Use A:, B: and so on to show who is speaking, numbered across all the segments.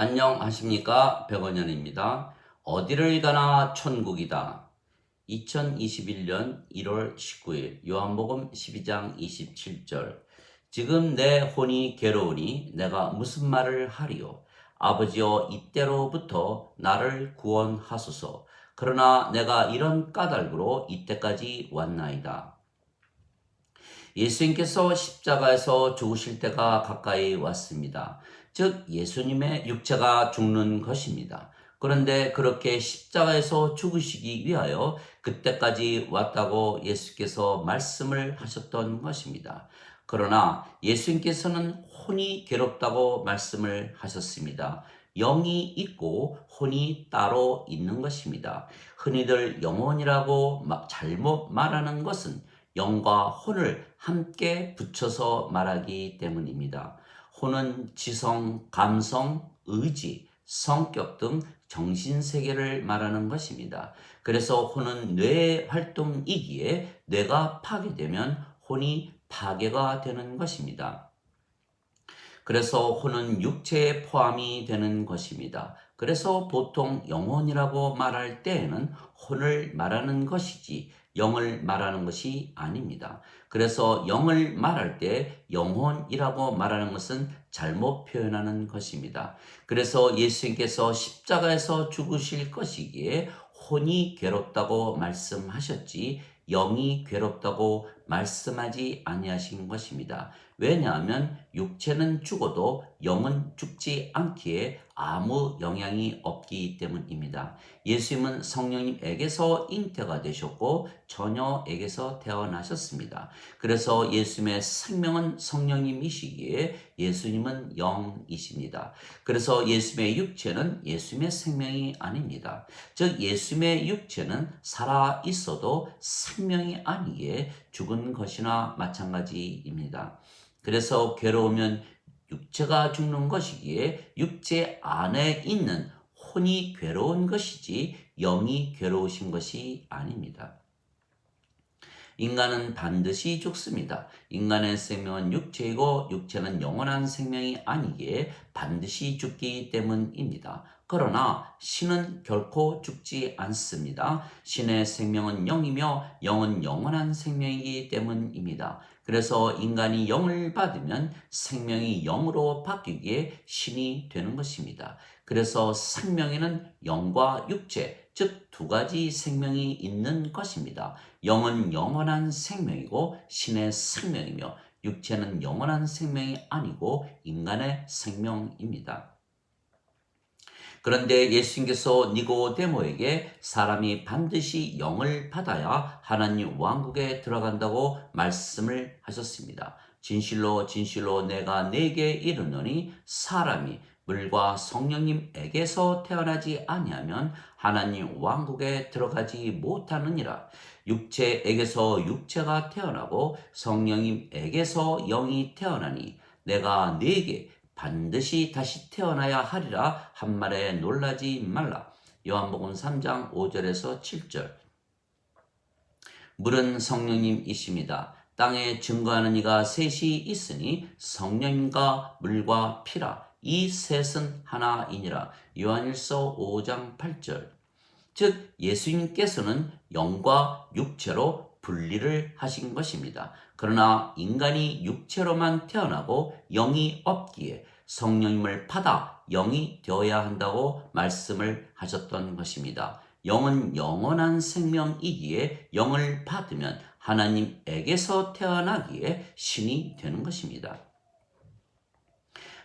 A: 안녕하십니까, 백원현입니다. 어디를 가나 천국이다. 2021년 1월 19일 요한복음 12장 27절. 지금 내 혼이 괴로우니 내가 무슨 말을 하리요. 아버지여, 이때로부터 나를 구원하소서. 그러나 내가 이런 까닭으로 이때까지 왔나이다. 예수님께서 십자가에서 죽으실 때가 가까이 왔습니다. 즉 예수님의 육체가 죽는 것입니다. 그런데 그렇게 십자가에서 죽으시기 위하여 그때까지 왔다고 예수께서 말씀을 하셨던 것입니다. 그러나 예수님께서는 혼이 괴롭다고 말씀을 하셨습니다. 영이 있고 혼이 따로 있는 것입니다. 흔히들 영혼이라고 잘못 말하는 것은 영과 혼을 함께 붙여서 말하기 때문입니다. 혼은 지성, 감성, 의지, 성격 등 정신세계를 말하는 것입니다. 그래서 혼은 뇌의 활동이기에 뇌가 파괴되면 혼이 파괴가 되는 것입니다. 그래서 혼은 육체에 포함이 되는 것입니다. 그래서 보통 영혼이라고 말할 때에는 혼을 말하는 것이지 영을 말하는 것이 아닙니다. 그래서 영을 말할 때 영혼이라고 말하는 것은 잘못 표현하는 것입니다. 그래서 예수님께서 십자가에서 죽으실 것이기에 혼이 괴롭다고 말씀하셨지 영이 괴롭다고 말씀하지 아니하신 것입니다. 왜냐하면 육체는 죽어도 영은 죽지 않기에 아무 영향이 없기 때문입니다. 예수님은 성령님에게서 잉태가 되셨고 처녀에게서 태어나셨습니다. 그래서 예수님의 생명은 성령님이시기에 예수님은 영이십니다. 그래서 예수님의 육체는 예수님의 생명이 아닙니다. 즉 예수님의 육체는 살아 있어도 생명이 아니기에 죽은 것이나 마찬가지입니다. 그래서 괴로우면 육체가 죽는 것이기에 육체 안에 있는 혼이 괴로운 것이지 영이 괴로우신 것이 아닙니다. 인간은 반드시 죽습니다. 인간의 생명은 육체이고 육체는 영원한 생명이 아니기에 반드시 죽기 때문입니다. 그러나 신은 결코 죽지 않습니다. 신의 생명은 영이며 영은 영원한 생명이기 때문입니다. 그래서 인간이 영을 받으면 생명이 영으로 바뀌기에 신이 되는 것입니다. 그래서 생명에는 영과 육체, 즉 두 가지 생명이 있는 것입니다. 영은 영원한 생명이고 신의 생명이며 육체는 영원한 생명이 아니고 인간의 생명입니다. 그런데 예수님께서 니고데모에게 사람이 반드시 영을 받아야 하나님 왕국에 들어간다고 말씀을 하셨습니다. 진실로 진실로 내가 네게 이르노니 사람이 물과 성령님에게서 태어나지 아니하면 하나님 왕국에 들어가지 못하느니라. 육체에게서 육체가 태어나고 성령님에게서 영이 태어나니 내가 네게 반드시 다시 태어나야 하리라 한 말에 놀라지 말라. 요한복음 3장 5절에서 7절. 물은 성령님이십니다. 땅에 증거하는 이가 셋이 있으니 성령님과 물과 피라. 이 셋은 하나이니라. 요한일서 5장 8절. 즉 예수님께서는 영과 육체로 분리를 하신 것입니다. 그러나 인간이 육체로만 태어나고 영이 없기에 성령님을 받아 영이 되어야 한다고 말씀을 하셨던 것입니다. 영은 영원한 생명이기에 영을 받으면 하나님에게서 태어나기에 신이 되는 것입니다.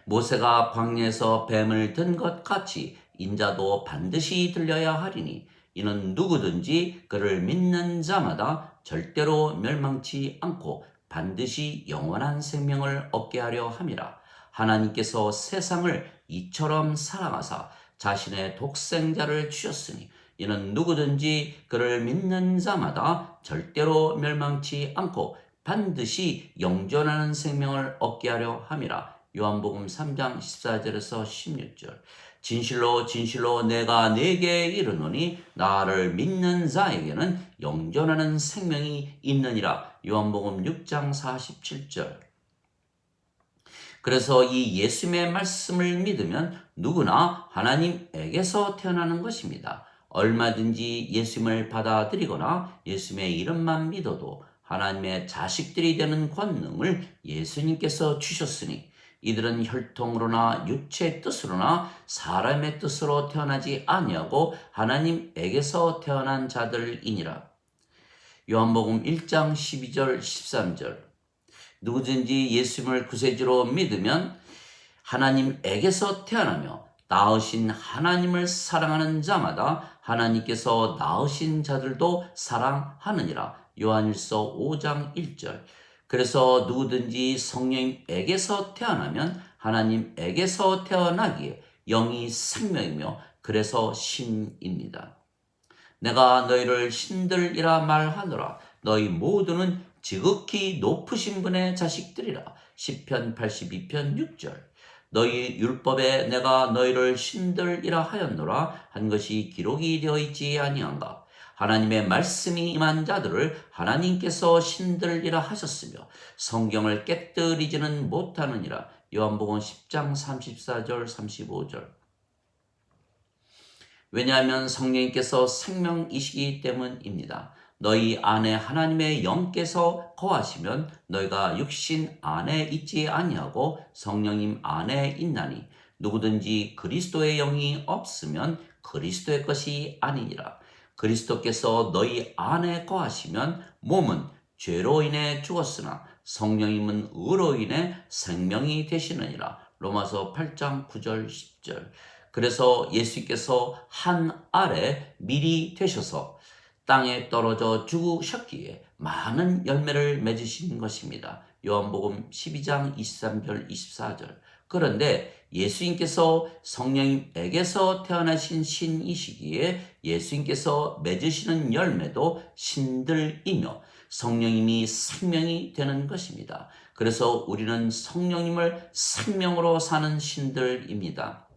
A: 모세가 광야에서 뱀을 든 것 같이 인자도 반드시 들려야 하리니 이는 누구든지 그를 믿는 자마다 절대로 멸망치 않고 반드시 영원한 생명을 얻게 하려 함이라. 하나님께서 세상을 이처럼 사랑하사 자신의 독생자를 주셨으니 이는 누구든지 그를 믿는 자마다 절대로 멸망치 않고 반드시 영존하는 생명을 얻게 하려 함이라. 요한복음 3장 14절에서 16절. 진실로 진실로 내가 네게 이르노니 나를 믿는 자에게는 영존하는 생명이 있느니라. 요한복음 6장 47절. 그래서 이 예수님의 말씀을 믿으면 누구나 하나님에게서 태어나는 것입니다. 얼마든지 예수님을 받아들이거나 예수님의 이름만 믿어도 하나님의 자식들이 되는 권능을 예수님께서 주셨으니 이들은 혈통으로나 육체의 뜻으로나 사람의 뜻으로 태어나지 아니하고 하나님에게서 태어난 자들이니라. 요한복음 1장 12절 13절. 누구든지 예수님을 구세주로 믿으면 하나님에게서 태어나며 낳으신 하나님을 사랑하는 자마다 하나님께서 낳으신 자들도 사랑하느니라. 요한일서 5장 1절. 그래서 누구든지 성령님에게서 태어나면 하나님에게서 태어나기에 영이 생명이며 그래서 신입니다. 내가 너희를 신들이라 말하노라. 너희 모두는 지극히 높으신 분의 자식들이라. 시편 82편 6절. 너희 율법에 내가 너희를 신들이라 하였노라 한 것이 기록이 되어 있지 아니한가. 하나님의 말씀이 임한 자들을 하나님께서 신들이라 하셨으며 성경을 깨뜨리지는 못하느니라. 요한복음 10장 34절 35절. 왜냐하면 성령님께서 생명이시기 때문입니다. 너희 안에 하나님의 영께서 거하시면 너희가 육신 안에 있지 아니하고 성령님 안에 있나니 누구든지 그리스도의 영이 없으면 그리스도의 것이 아니니라. 그리스도께서 너희 안에 거하시면 몸은 죄로 인해 죽었으나 성령님은 의로 인해 생명이 되시느니라. 로마서 8장 9절 10절. 그래서 예수께서 한 알에 밀이 되셔서 땅에 떨어져 죽으셨기에 많은 열매를 맺으신 것입니다. 요한복음 12장 23절 24절. 그런데 예수님께서 성령님에게서 태어나신 신이시기에 예수님께서 맺으시는 열매도 신들이며 성령님이 생명이 되는 것입니다. 그래서 우리는 성령님을 생명으로 사는 신들입니다.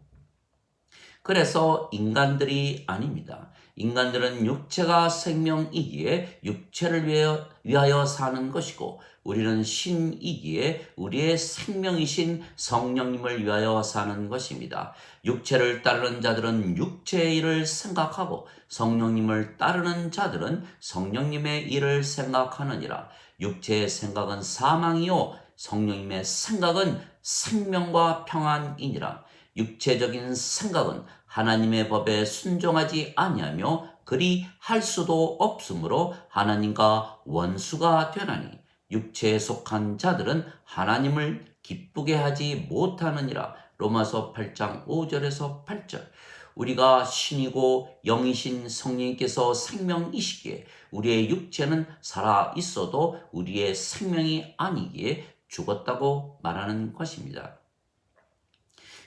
A: 그래서 인간들이 아닙니다. 인간들은 육체가 생명이기에 육체를 위하여 사는 것이고 우리는 신이기에 우리의 생명이신 성령님을 위하여 사는 것입니다. 육체를 따르는 자들은 육체의 일을 생각하고 성령님을 따르는 자들은 성령님의 일을 생각하느니라. 육체의 생각은 사망이요 성령님의 생각은 생명과 평안이니라. 육체적인 생각은 하나님의 법에 순종하지 아니하며 그리 할 수도 없으므로 하나님과 원수가 되나니 육체에 속한 자들은 하나님을 기쁘게 하지 못하느니라. 로마서 8장 5절에서 8절. 우리가 신이고 영이신 성령님께서 생명이시기에 우리의 육체는 살아 있어도 우리의 생명이 아니기에 죽었다고 말하는 것입니다.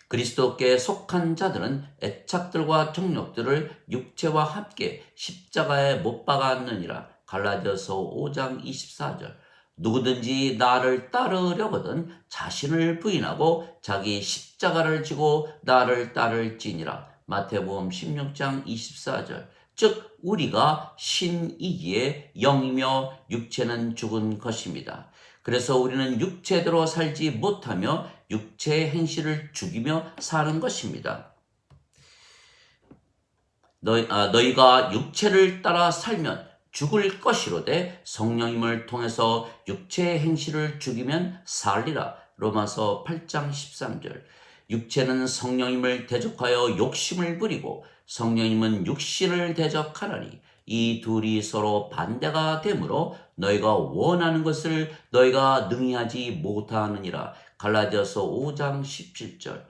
A: 그리스도께 속한 자들은 애착들과 정욕들을 육체와 함께 십자가에 못 박았느니라. 갈라디아서 5장 24절. 누구든지 나를 따르려거든 자신을 부인하고 자기 십자가를 지고 나를 따를지니라. 마태복음 16장 24절. 즉 우리가 신이기에 영이며 육체는 죽은 것입니다. 그래서 우리는 육체대로 살지 못하며 육체의 행실을 죽이며 사는 것입니다. 너희가 육체를 따라 살면 죽을 것이로되 성령님을 통해서 육체의 행실을 죽이면 살리라. 로마서 8장 13절. 육체는 성령님을 대적하여 욕심을 부리고 성령님은 육신을 대적하나니 이 둘이 서로 반대가 되므로 너희가 원하는 것을 너희가 능히 하지 못하느니라. 갈라디아서 5장 17절.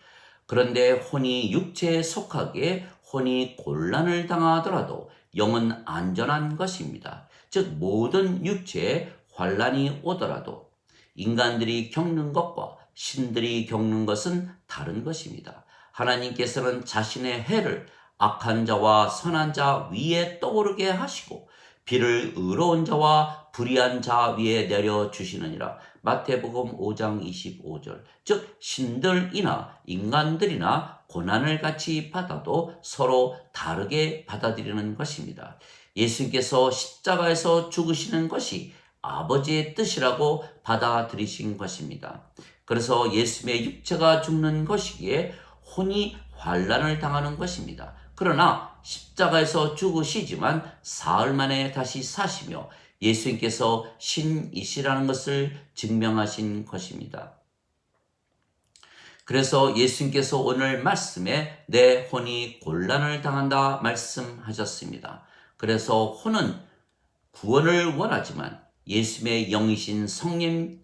A: 그런데 혼이 육체에 속하기에 혼이 곤란을 당하더라도 영은 안전한 것입니다. 즉 모든 육체에 환난이 오더라도 인간들이 겪는 것과 신들이 겪는 것은 다른 것입니다. 하나님께서는 자신의 해를 악한 자와 선한 자 위에 떠오르게 하시고 비를 의로운 자와 불의한 자 위에 내려주시느니라. 마태복음 5장 25절. 즉 신들이나 인간들이나 고난을 같이 받아도 서로 다르게 받아들이는 것입니다. 예수님께서 십자가에서 죽으시는 것이 아버지의 뜻이라고 받아들이신 것입니다. 그래서 예수님의 육체가 죽는 것이기에 혼이 환난을 당하는 것입니다. 그러나 십자가에서 죽으시지만 사흘 만에 다시 사시며 예수님께서 신이시라는 것을 증명하신 것입니다. 그래서 예수님께서 오늘 말씀에 내 혼이 곤란을 당한다 말씀하셨습니다. 그래서 혼은 구원을 원하지만 예수님의 영이신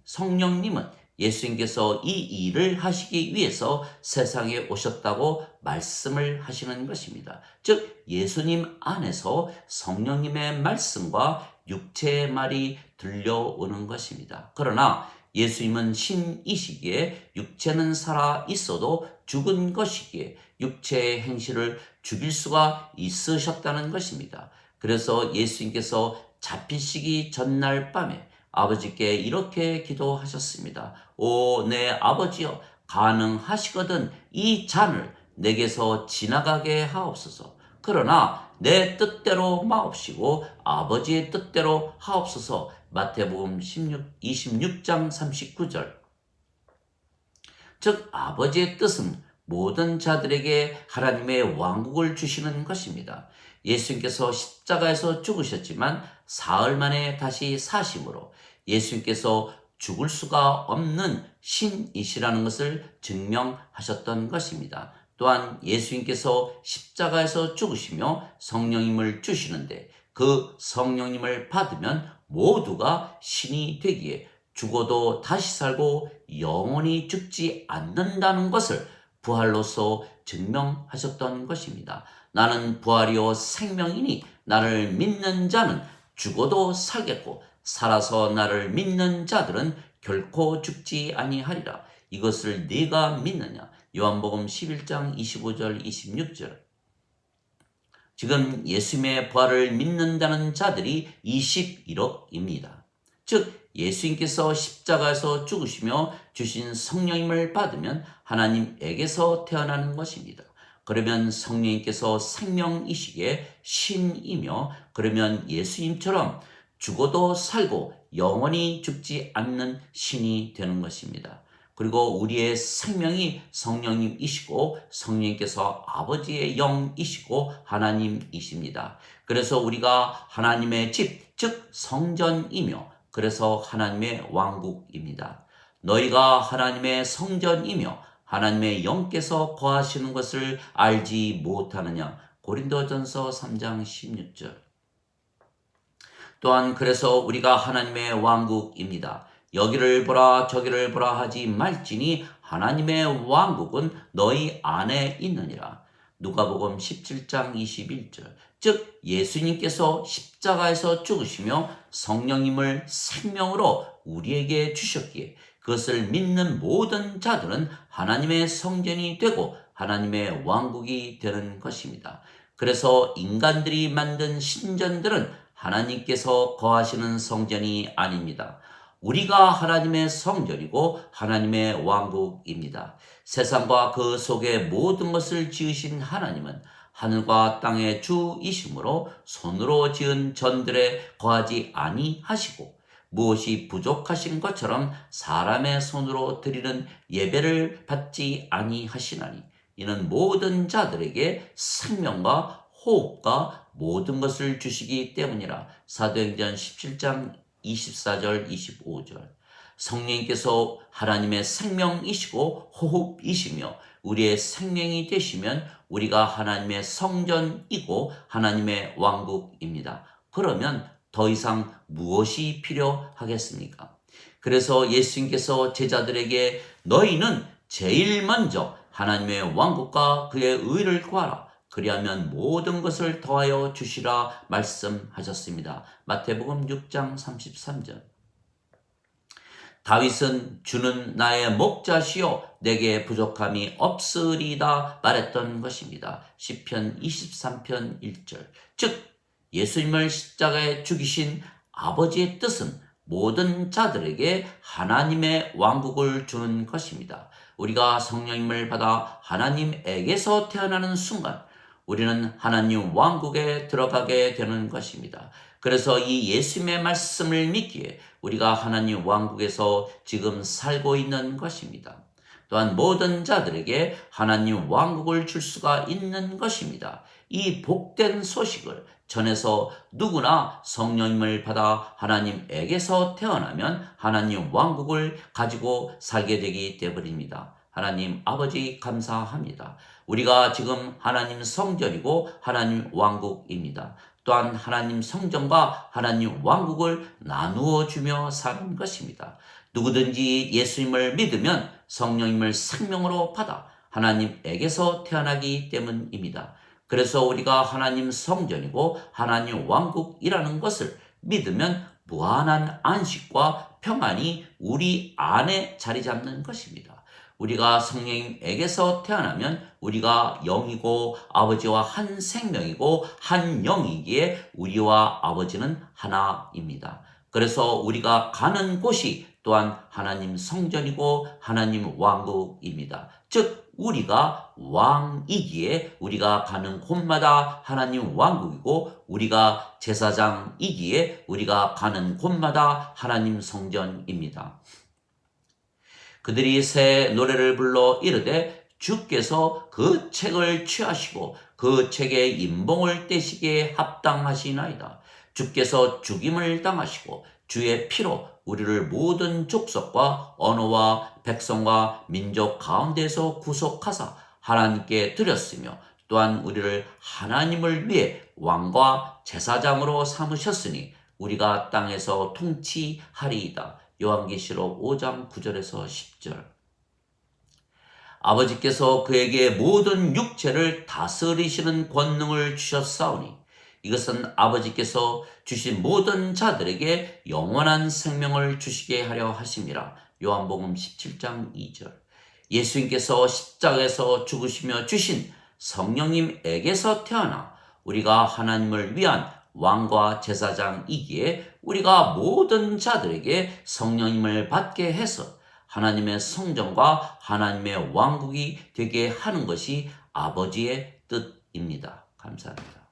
A: 성령님은 예수님께서 이 일을 하시기 위해서 세상에 오셨다고 말씀을 하시는 것입니다. 즉 예수님 안에서 성령님의 말씀과 육체의 말이 들려오는 것입니다. 그러나 예수님은 신이시기에 육체는 살아 있어도 죽은 것이기에 육체의 행실을 죽일 수가 있으셨다는 것입니다. 그래서 예수님께서 잡히시기 전날 밤에 아버지께 이렇게 기도하셨습니다. 오, 내 아버지여, 가능하시거든 이 잔을 내게서 지나가게 하옵소서. 그러나 내 뜻대로 마옵시고 아버지의 뜻대로 하옵소서. 마태복음 26장 39절. 즉 아버지의 뜻은 모든 자들에게 하나님의 왕국을 주시는 것입니다. 예수님께서 십자가에서 죽으셨지만 사흘 만에 다시 사심으로 예수님께서 죽을 수가 없는 신이시라는 것을 증명하셨던 것입니다. 또한 예수님께서 십자가에서 죽으시며 성령님을 주시는데 그 성령님을 받으면 모두가 신이 되기에 죽어도 다시 살고 영원히 죽지 않는다는 것을 부활로서 증명하셨던 것입니다. 나는 부활이요 생명이니 나를 믿는 자는 죽어도 살겠고 살아서 나를 믿는 자들은 결코 죽지 아니하리라. 이것을 네가 믿느냐? 요한복음 11장 25절 26절. 지금 예수님의 부활을 믿는다는 자들이 21억입니다. 즉 예수님께서 십자가에서 죽으시며 주신 성령님을 받으면 하나님에게서 태어나는 것입니다. 그러면 성령님께서 생명이시기에 신이며 그러면 예수님처럼 죽어도 살고 영원히 죽지 않는 신이 되는 것입니다. 그리고 우리의 생명이 성령님이시고 성령님께서 아버지의 영이시고 하나님이십니다. 그래서 우리가 하나님의 집, 즉 성전이며 그래서 하나님의 왕국입니다. 너희가 하나님의 성전이며 하나님의 영께서 거하시는 것을 알지 못하느냐. 고린도전서 3장 16절. 또한 그래서 우리가 하나님의 왕국입니다. 여기를 보라 저기를 보라 하지 말지니 하나님의 왕국은 너희 안에 있느니라. 누가복음 17장 21절. 즉 예수님께서 십자가에서 죽으시며 성령님을 생명으로 우리에게 주셨기에 그것을 믿는 모든 자들은 하나님의 성전이 되고 하나님의 왕국이 되는 것입니다. 그래서 인간들이 만든 신전들은 하나님께서 거하시는 성전이 아닙니다. 우리가 하나님의 성전이고 하나님의 왕국입니다. 세상과 그 속의 모든 것을 지으신 하나님은 하늘과 땅의 주이시므로 손으로 지은 전들에 거하지 아니하시고 무엇이 부족하신 것처럼 사람의 손으로 드리는 예배를 받지 아니하시나니 이는 모든 자들에게 생명과 호흡과 모든 것을 주시기 때문이라. 사도행전 17장 24절 25절. 성령님께서 하나님의 생명이시고 호흡이시며 우리의 생명이 되시면 우리가 하나님의 성전이고 하나님의 왕국입니다. 그러면 더 이상 무엇이 필요하겠습니까? 그래서 예수님께서 제자들에게 너희는 제일 먼저 하나님의 왕국과 그의 의를 구하라. 그리하면 모든 것을 더하여 주시라 말씀하셨습니다. 마태복음 6장 33절. 다윗은 주는 나의 목자시요 내게 부족함이 없으리다 말했던 것입니다. 시편 23편 1절. 즉 예수님을 십자가에 죽이신 아버지의 뜻은 모든 자들에게 하나님의 왕국을 주는 것입니다. 우리가 성령님을 받아 하나님에게서 태어나는 순간 우리는 하나님 왕국에 들어가게 되는 것입니다. 그래서 이 예수님의 말씀을 믿기에 우리가 하나님 왕국에서 지금 살고 있는 것입니다. 또한 모든 자들에게 하나님 왕국을 줄 수가 있는 것입니다. 이 복된 소식을 전해서 누구나 성령님을 받아 하나님에게서 태어나면 하나님 왕국을 가지고 살게 되기 때문입니다. 하나님 아버지 감사합니다. 우리가 지금 하나님 성전이고 하나님 왕국입니다. 또한 하나님 성전과 하나님 왕국을 나누어 주며 사는 것입니다. 누구든지 예수님을 믿으면 성령님을 생명으로 받아 하나님에게서 태어나기 때문입니다. 그래서 우리가 하나님 성전이고 하나님 왕국이라는 것을 믿으면 무한한 안식과 평안이 우리 안에 자리 잡는 것입니다. 우리가 성령님에게서 태어나면 우리가 영이고 아버지와 한 생명이고 한 영이기에 우리와 아버지는 하나입니다. 그래서 우리가 가는 곳이 또한 하나님 성전이고 하나님 왕국입니다. 즉 우리가 왕이기에 우리가 가는 곳마다 하나님 왕국이고 우리가 제사장이기에 우리가 가는 곳마다 하나님 성전입니다. 그들이 새 노래를 불러 이르되 주께서 그 책을 취하시고 그 책의 인봉을 떼시기에 합당하시나이다. 주께서 죽임을 당하시고 주의 피로 우리를 모든 족속과 언어와 백성과 민족 가운데서 구속하사 하나님께 드렸으며 또한 우리를 하나님을 위해 왕과 제사장으로 삼으셨으니 우리가 땅에서 통치하리이다. 요한계시록 5장 9절에서 10절. 아버지께서 그에게 모든 육체를 다스리시는 권능을 주셨사오니 이것은 아버지께서 주신 모든 자들에게 영원한 생명을 주시게 하려 하심이라. 요한복음 17장 2절. 예수님께서 십자가에서 죽으시며 주신 성령님에게서 태어나 우리가 하나님을 위한 왕과 제사장이기에 우리가 모든 자들에게 성령님을 받게 해서 하나님의 성전과 하나님의 왕국이 되게 하는 것이 아버지의 뜻입니다. 감사합니다.